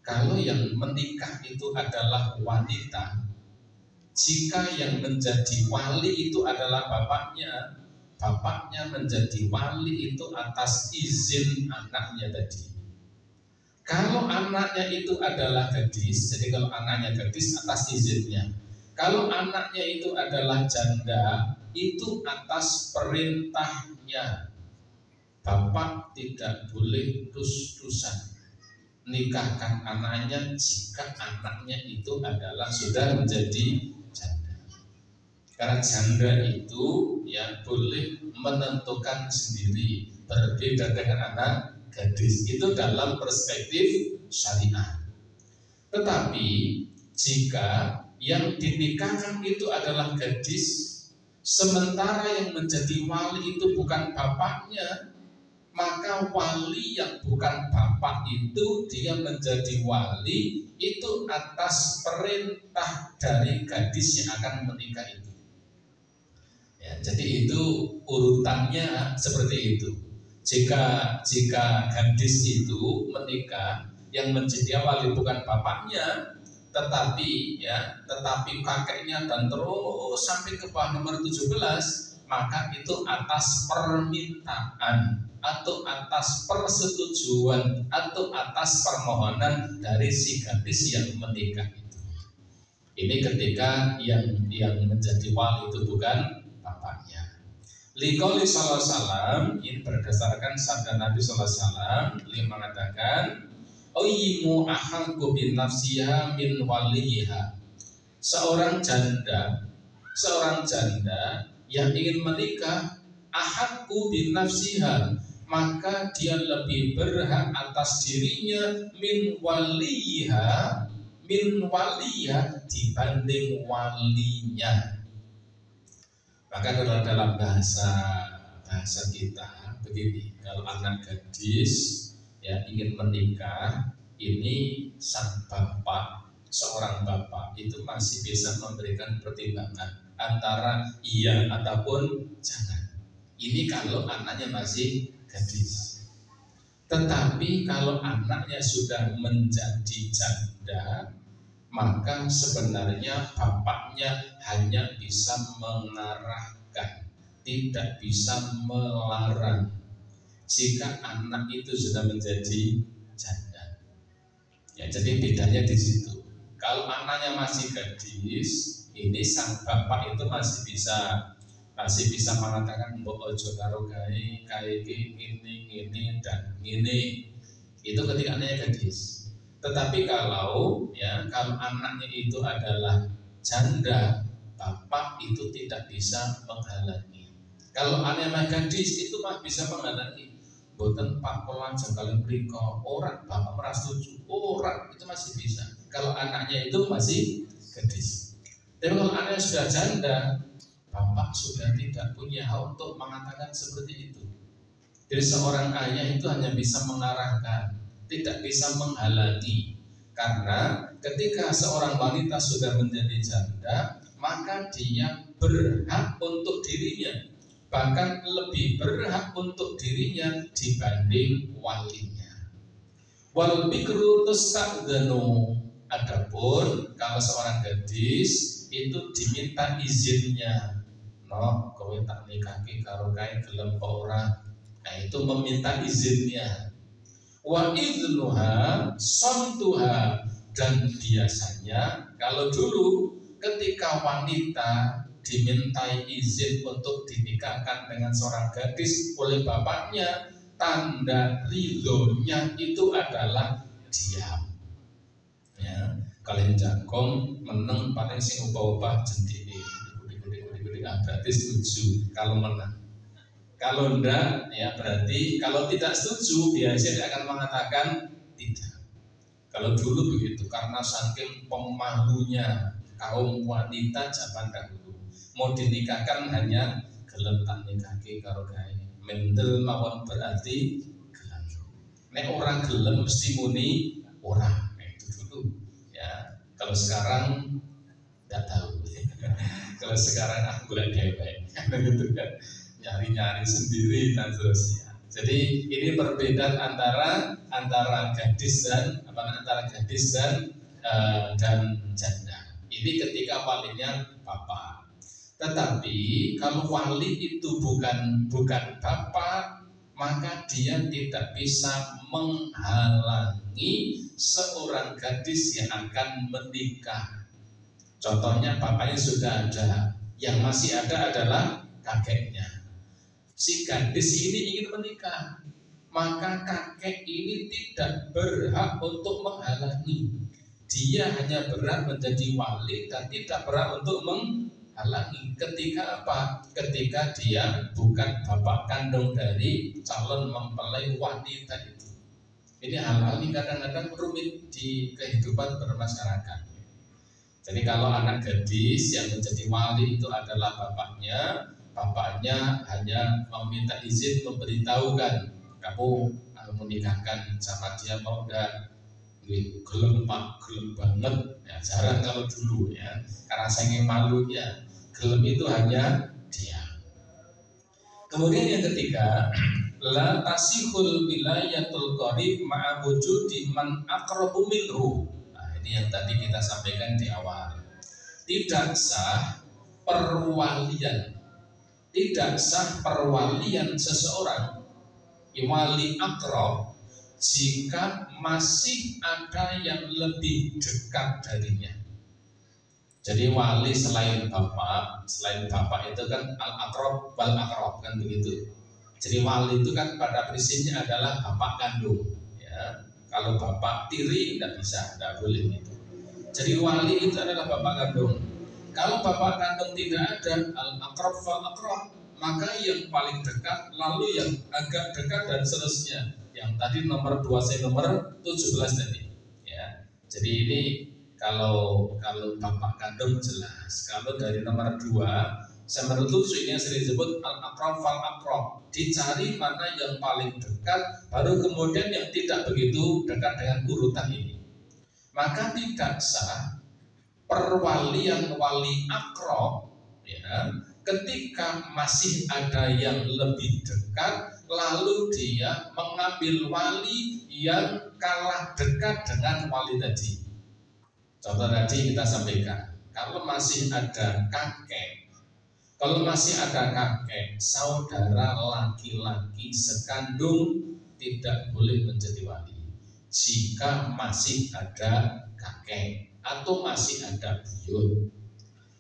kalau yang menikah itu adalah wanita, jika yang menjadi wali itu adalah bapaknya menjadi wali itu atas izin anaknya tadi. Kalau anaknya itu adalah gadis, jadi kalau anaknya gadis atas izinnya. Kalau anaknya itu adalah janda, itu atas perintahnya. Bapak tidak boleh dus-dusan nikahkan anaknya jika anaknya itu adalah sudah menjadi janda. Karena janda itu boleh menentukan sendiri, berbeda dengan anak gadis. Itu dalam perspektif syariah. Tetapi jika yang dinikahkan itu adalah gadis, sementara yang menjadi wali itu bukan bapaknya, maka wali yang bukan bapak itu dia menjadi wali itu atas perintah dari gadis yang akan menikah itu. Jadi itu urutannya seperti itu. Jika gadis itu menikah, yang menjadi wali bukan bapaknya, tetapi kakeknya dan terus sampai ke bawah nomor 17, maka itu atas permintaan atau atas persetujuan atau atas permohonan dari si gadis yang menikah itu. Ini ketika yang menjadi wali itu bukan bapaknya. Liqauli sallallahu alaihi wasallam, ini berdasarkan sabda Nabi sallallahu alaihi wasallam, beliau mengatakan, "Ayyimu ahaqqu bin nafsiha min waliha." Seorang janda yang ingin menikah, ahaqqu bin nafsiha, maka dia lebih berhak atas dirinya min waliha dibanding walinya. Maka kalau dalam bahasa kita begini, kalau anak gadis ingin menikah, ini seorang bapak itu masih bisa memberikan pertimbangan antara iya ataupun jangan. Ini kalau anaknya masih gadis. Tetapi kalau anaknya sudah menjadi janda, maka sebenarnya bapaknya hanya bisa mengarahkan, tidak bisa melarang jika anak itu sudah menjadi janda. Ya, jadi bedanya di situ. Kalau anaknya masih gadis, ini sang bapak itu masih bisa mengatakan mbok ojo karo gawe kayak ini dan ini. Itu ketika anaknya gadis. Tetapi kalau anaknya itu adalah janda, bapak itu tidak bisa menghalangi. Kalau anaknya gadis itu mah bisa menghalangi. Boten Pak Polan jengkale mriko, orang bapak merasa setuju, orang itu masih bisa. Kalau anaknya itu masih gadis. Tapi kalau anaknya sudah janda, bapak sudah tidak punya hak untuk mengatakan seperti itu. Jadi seorang ayah itu hanya bisa mengarahkan, tidak bisa menghalangi. Karena ketika seorang wanita sudah menjadi janda, maka dia berhak untuk dirinya, bahkan lebih berhak untuk dirinya dibanding walinya. Wal bikru tusta'dzanu. Adapun kalau seorang gadis itu diminta izinnya, kowe tak nikahke karo kae gelem apa ora. Nah, itu meminta izinnya. Wa idznuha samtuha. Dan biasanya kalau dulu ketika wanita dimintai izin untuk dinikahkan dengan seorang gadis oleh bapaknya, tanda ridhonya itu adalah diam. Ya, kalian jangkong menang paling sing ubah-ubah jendine, berarti setuju kalau menang. Kalau enggak, ya berarti kalau tidak setuju, biasanya dia akan mengatakan tidak. Kalau dulu begitu, karena saking pemalunya kaum wanita zaman dahulu, mau dinikahkan hanya gelem tak nikahke karo gawe. Mendel mawon berarti gelem. Nek orang gelem mesti muni ora. Nah, itu dulu. Ya, kalau sekarang enggak tahu. Kalau sekarang aku boleh dewek. Gitu kan. Nyari-nyari sendiri dan seterusnya. Jadi ini perbedaan antara gadis dan janda. Ini ketika walinya bapak. Tetapi kalau wali itu bukan bapak, maka dia tidak bisa menghalangi seorang gadis yang akan menikah. Contohnya bapaknya sudah ada, yang masih ada adalah kakeknya. Si gadis ini ingin menikah, maka kakek ini tidak berhak untuk menghalangi. Dia hanya berhak menjadi wali dan tidak berhak untuk menghalangi. Ketika apa? Ketika dia bukan bapak kandung dari calon mempelai wanita itu. Ini hal-hal ini kadang-kadang rumit di kehidupan bermasyarakat. Jadi kalau anak gadis yang menjadi wali itu adalah bapaknya hanya meminta izin, memberitahukan kamu menikahkan sama dia mau enggak. Gelem pak, gelem banget ya, jarang kalau dulu ya, karena saking malunya. Gelem itu hanya dia. Kemudian yang ketiga, la tasihul wilayatul qarib ma'a wujudi man aqrabu minhu. Nah, ini yang tadi kita sampaikan di awal. Tidak sah perwalian seseorang wali akrab jika masih ada yang lebih dekat darinya. Jadi wali selain bapak itu kan al-akrab wal akrab kan begitu. Jadi wali itu kan pada prinsipnya adalah bapak kandung ya. Kalau bapak tiri tidak bisa, tidak boleh itu. Jadi wali itu adalah bapak kandung. Kalau bapak kandung tidak ada, al-akrab fal-akrab, maka yang paling dekat, lalu yang agak dekat dan seterusnya. Yang tadi nomor 2 saya nomor 17 tadi. Ya. Jadi ini kalau bapak kandung jelas. Kalau dari nomor 2, saya menurut ini yang sering disebut al-akrab fal-akrab. Dicari mana yang paling dekat, baru kemudian yang tidak begitu dekat dengan urutan ini. Maka tidak sah perwalian wali akrab ya, ketika masih ada yang lebih dekat lalu dia mengambil wali yang kalah dekat dengan wali tadi. Contoh tadi kita sampaikan, kalau masih ada kakek, saudara laki-laki sekandung tidak boleh menjadi wali. Jika masih ada kakek atau masih ada buyut.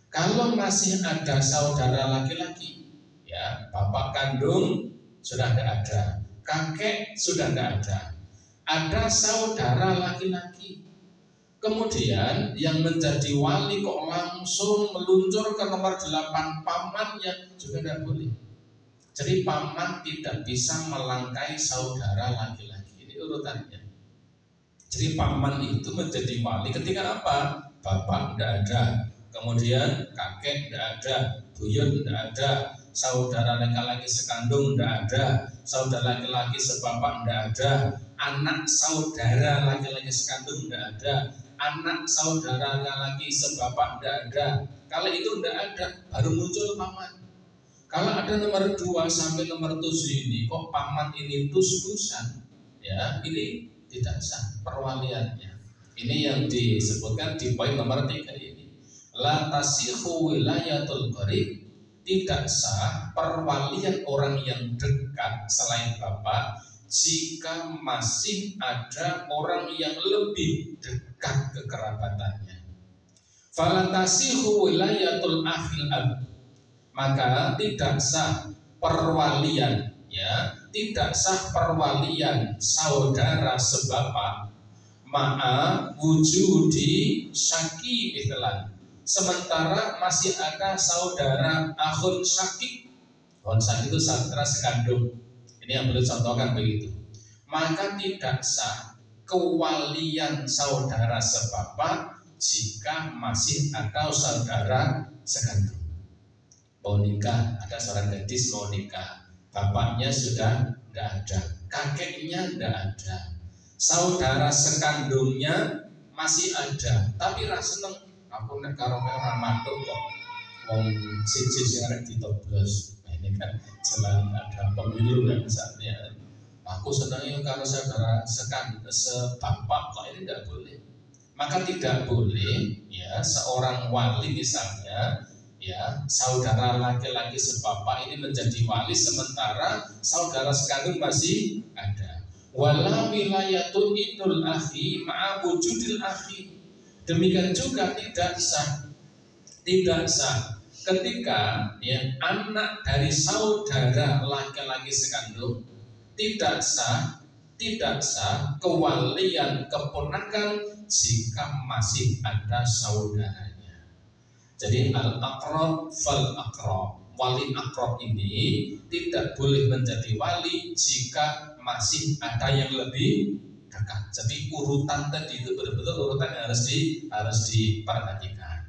Kalau masih ada saudara laki-laki, ya bapak kandung sudah tidak ada, kakek sudah tidak ada saudara laki-laki. Kemudian yang menjadi wali kok langsung meluncur ke nomor 8 pamannya juga tidak boleh. Jadi paman tidak bisa melangkai saudara laki-laki. Ini urutannya. Jadi paman itu menjadi wali ketika apa? Bapak tidak ada, kemudian kakek tidak ada, buyut tidak ada, saudara laki-laki sekandung tidak ada, saudara laki-laki sebapak tidak ada, anak saudara laki-laki sekandung tidak ada, anak saudara laki-laki sebapak tidak ada. Kalau itu tidak ada, baru muncul paman. Kalau ada nomor 2 sampai nomor 7 ini, kok paman ini dus-dusan, ya ini tidak sah perwaliannya. Ini yang disebutkan di poin nomor 3 ini. La tasihu wilayatul qarib, tidak sah perwalian orang yang dekat selain bapak jika masih ada orang yang lebih dekat kekerabatannya. Fala tasihu wilayatul akhil ab, maka tidak sah perwalian, ya tidak sah perwalian saudara sebapak ma'a wujudi syaki ihlan, sementara masih ada saudara akhun syakik. Akhun syakik itu saudara sekandung. Ini yang boleh contohkan begitu. Maka tidak sah kewalian saudara sebapak jika masih ada saudara sekandung. Mau nikah, ada seorang gadis mau nikah, bapaknya sudah tidak ada, kakeknya tidak ada, saudara sekandungnya masih ada, tapi rasa seneng. Aku nek karo orang mantuk kok wong siji sing arek ditoblos. Nah, ini kan jelas ada pemilu kan misalnya. Aku senangnya karo saudara sebapak kok ini tidak boleh. Maka tidak boleh ya seorang wali misalnya ya saudara laki-laki sebapak ini menjadi wali sementara saudara sekandung masih ada. Wala wilayatul idul akhi ma'a wujudil akhi. Demikian juga tidak sah ketika ya anak dari saudara laki-laki sekandung tidak sah kewalian keponakan jika masih ada saudaranya. Jadi al-aqrab fal aqrab, wali aqrab ini tidak boleh menjadi wali jika masih ada yang lebih dekat. Jadi urutan tadi itu betul-betul urutan yang harus diperhatikan.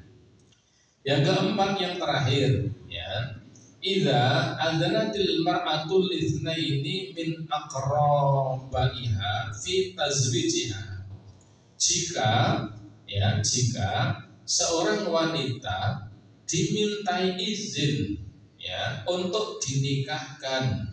Yang keempat, yang terakhir, ya, idza adzanatil mar'atul itsnaini min aqrabaiha fi tazwijiha. Jika seorang wanita dimintai izin ya untuk dinikahkan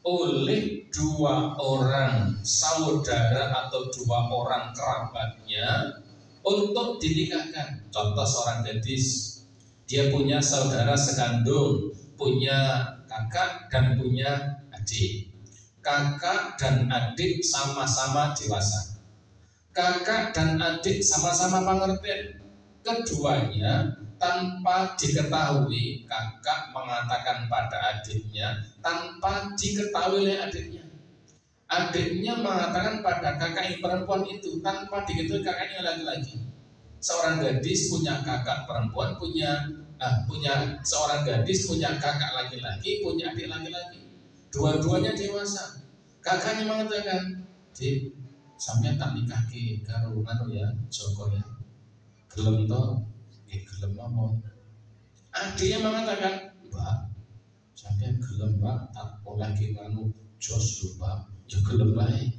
oleh 2 orang saudara atau 2 orang kerabatnya untuk dinikahkan. Contoh seorang gadis, dia punya saudara sekandung, punya kakak dan punya adik. Kakak dan adik sama-sama dewasa. Kakak dan adik sama-sama pengertian. Keduanya tanpa diketahui, kakak mengatakan pada adiknya tanpa diketahui oleh adiknya. Adiknya mengatakan pada kakak yang perempuan itu tanpa diketahui kakaknya laki-laki. Seorang gadis punya kakak perempuan, punya seorang gadis punya kakak laki-laki, punya adik laki-laki. Dua-duanya dewasa. Kakaknya mengatakan, "Dik, sampeyan tak nikahke karo ya, Joko ya. Gelem to?" Gelem apa? Adiknya mengatakan, "Mbak, sampeyan gelem Mbak tak olehke karo Jos lho Mbak." Ya gelem bae.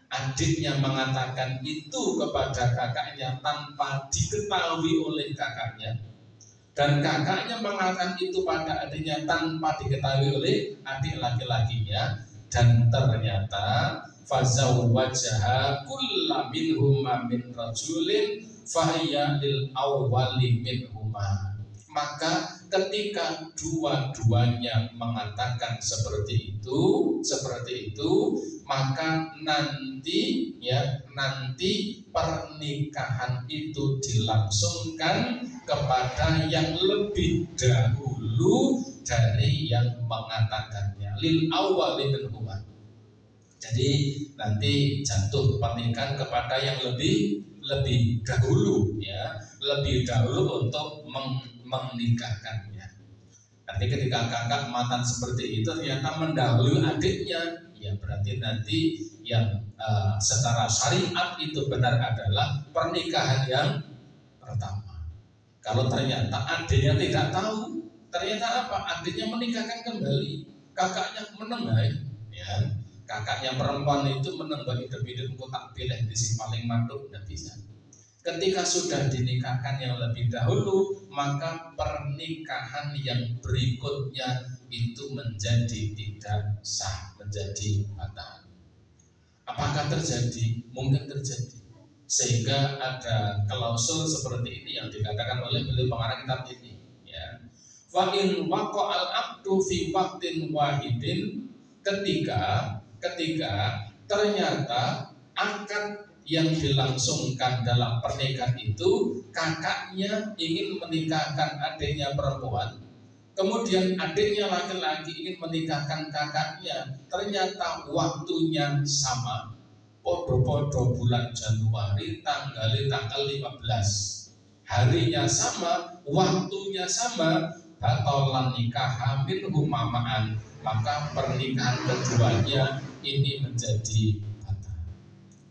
Adiknya mengatakan itu kepada kakaknya tanpa diketahui oleh kakaknya, dan kakaknya mengatakan itu pada adiknya tanpa diketahui oleh adik laki-lakinya, dan ternyata fazawwajaha kullu minhum min rajulin fahiya lil awwali minhuma. Maka ketika dua-duanya mengatakan seperti itu, maka nanti pernikahan itu dilangsungkan kepada yang lebih dahulu dari yang mengatakannya, lil awwali minhuma. Jadi nanti jatuh pernikahan kepada yang lebih dahulu, ya, lebih dahulu untuk menikahkannya. Nanti ketika kakak mantan seperti itu ternyata mendahului adiknya, ya berarti nanti yang secara syariat itu benar adalah pernikahan yang pertama. Kalau ternyata adiknya tidak tahu, ternyata apa? Adiknya menikahkan kembali, kakaknya menengai, ya. Kakaknya perempuan itu menenggak hidup-hidup engkau tak pilih di sini paling manduk, tidak bisa. Ketika sudah dinikahkan yang lebih dahulu, maka pernikahan yang berikutnya itu menjadi tidak sah, menjadi batal. Apakah terjadi? Mungkin terjadi. Sehingga ada klausul seperti ini yang dikatakan oleh beliau pengarang kitab ini, ya. Fa in waqa'al abdu fi waqtin wahidin, ketika ternyata akad yang dilangsungkan dalam pernikahan itu kakaknya ingin menikahkan adiknya perempuan, kemudian adiknya laki-laki ingin menikahkan kakaknya, ternyata waktunya sama, podo-podo bulan Januari tanggal 15, harinya sama, waktunya sama, batalan nikah minhuma ma'an, maka pernikahan keduanya ini menjadi batal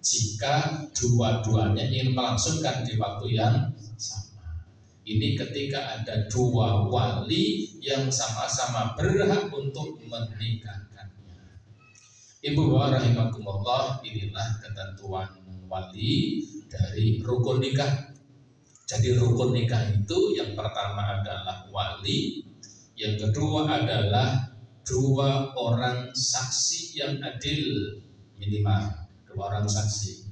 jika dua-duanya ingin melangsungkan di waktu yang sama. Ini ketika ada dua wali yang sama-sama berhak untuk menikahkannya. Ibu bapak rahimakumullah, inilah ketentuan wali dari rukun nikah. Jadi rukun nikah itu yang pertama adalah wali, yang kedua adalah dua orang saksi yang adil, minimal dua orang saksi.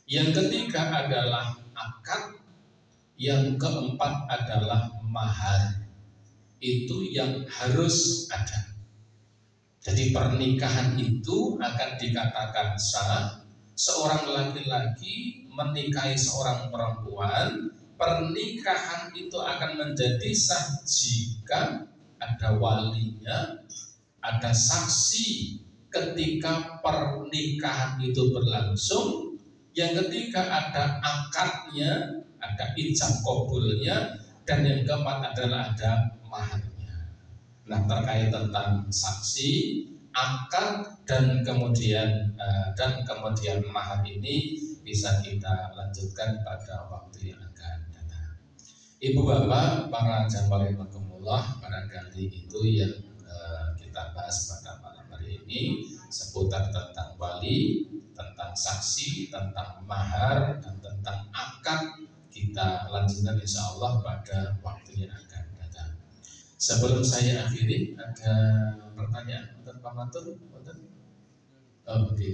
Yang ketiga adalah akad, yang keempat adalah mahar. Itu yang harus ada. Jadi pernikahan itu akan dikatakan sah. Seorang laki-laki menikahi seorang perempuan, pernikahan itu akan menjadi sah jika ada walinya, ada saksi ketika pernikahan itu berlangsung, yang ketiga ada akadnya, ada ijab kabulnya, dan yang keempat adalah ada maharnya. Nah, terkait tentang saksi, akad dan kemudian mahar ini bisa kita lanjutkan pada waktu yang akan datang. Ibu bapak, para jamaah rahimakumullah, barangkali itu yang kita bahas pada malam hari ini seputar tentang wali, tentang saksi, tentang mahar, dan tentang akad. Kita lanjutkan insya Allah pada waktu yang akan datang. Sebelum saya akhiri, ada pertanyaan untuk Pak Matur? Oke,